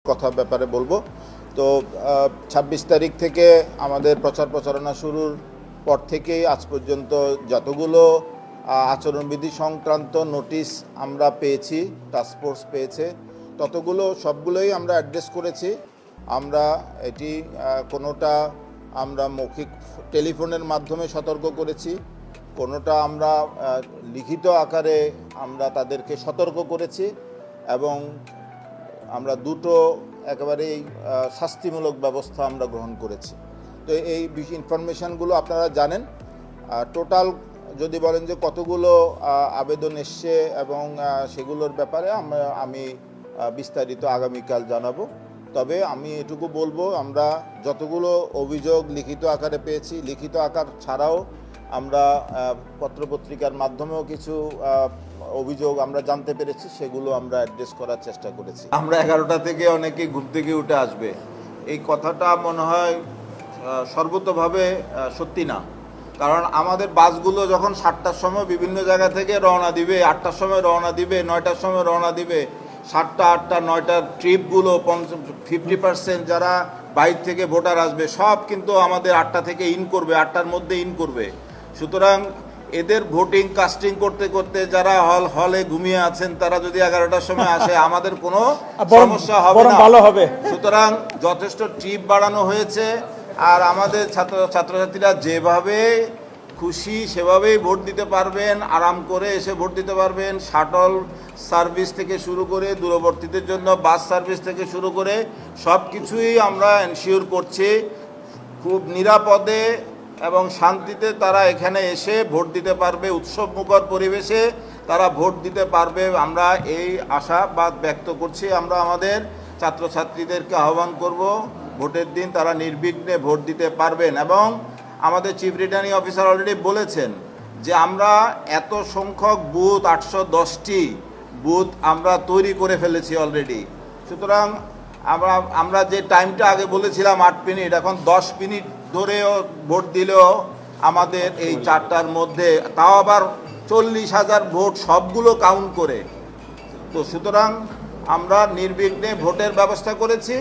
কথা ব্যাপারে বলবো। তো ২৬ তারিখ থেকে আমাদের প্রচার প্রচারণা শুরুর পর থেকেই আজ পর্যন্ত যতগুলো আচরণবিধি সংক্রান্ত নোটিশ আমরা পেয়েছি, টাস্কফোর্স পেয়েছে, সবগুলোই আমরা অ্যাড্রেস করেছি। আমরা এটি কোনোটা আমরা মৌখিক টেলিফোনের মাধ্যমে সতর্ক করেছি, কোনোটা আমরা লিখিত আকারে আমরা তাদেরকে সতর্ক করেছি, এবং আমরা দুটো একেবারেই শাস্তিমূলক ব্যবস্থা আমরা গ্রহণ করেছি। তো এই ইনফরমেশানগুলো আপনারা জানেন। টোটাল যদি বলেন যে কতগুলো আবেদন এসছে এবং সেগুলোর ব্যাপারে আমি বিস্তারিত আগামীকাল জানাবো। তবে আমি এটুকু বলবো, আমরা যতগুলো অভিযোগ লিখিত আকারে পেয়েছি, লিখিত আকার ছাড়াও আমরা পত্রপত্রিকার মাধ্যমেও কিছু অভিযোগ আমরা জানতে পেরেছি, সেগুলো আমরা অ্যাড্রেস করার চেষ্টা করেছি। আমরা 11টা থেকে অনেকে ঘুম থেকে উঠে আসবে, এই কথাটা মনে হয় সর্বতোভাবে সত্যি না। কারণ আমাদের বাসগুলো যখন 7টার সময় বিভিন্ন জায়গা থেকে রওনা দিবে, 8টার সময় রওনা দিবে, 9টার সময় রওনা দিবে, 7টা 8টা 9টার ট্রিপগুলো 50% যারা বাইরে থেকে ভোটার আসবে সব কিন্তু আমাদের 8টা থেকে ইন করবে, 8টার মধ্যে ইন করবে। সুতরাং এদের ভোটিং কাস্টিং করতে করতে যারা হলে ঘুমিয়ে আছেন তারা যদি 11টার সময় আসে আমাদের কোনো সমস্যা হবে না, ভালো হবে। সুতরাং যথেষ্ট ট্রিপ বাড়ানো হয়েছে, আর আমাদের ছাত্রছাত্রীরা যেভাবে খুশি সেভাবেই ভোট দিতে পারবেন, আরাম করে এসে ভোট দিতে পারবেন। শাটল সার্ভিস থেকে শুরু করে দূরবর্তীদের জন্য বাস সার্ভিস থেকে শুরু করে সব কিছুই আমরা এনশিওর করছি। খুব নিরাপদে এবং শান্তিতে তারা এখানে এসে ভোট দিতে পারবে, উৎসবমুখর পরিবেশে তারা ভোট দিতে পারবে, আমরা এই আশাবাদ ব্যক্ত করছি। আমরা আমাদের ছাত্রছাত্রীদেরকে আহ্বান করব, ভোটের দিন তারা নির্বিঘ্নে ভোট দিতে পারবেন। এবং আমাদের চিফ রিটার্নিং অফিসার অলরেডি বলেছেন যে আমরা এত সংখ্যক বুথ, 810টি বুথ আমরা তৈরি করে ফেলেছি অলরেডি। সুতরাং আমরা যে টাইমটা আগে বলেছিলাম 8 মিনিট, এখন 10 মিনিট ধরেও ভোট দিলেও আমাদের এই 4টার মধ্যে, তাও আবার 40,000 ভোট সবগুলো কাউন্ট করে। তো সুতরাং আমরা নির্বিঘ্নে ভোটের ব্যবস্থা করেছি,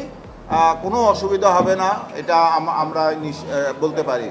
কোনো অসুবিধা হবে না, এটা আমরা বলতে পারি।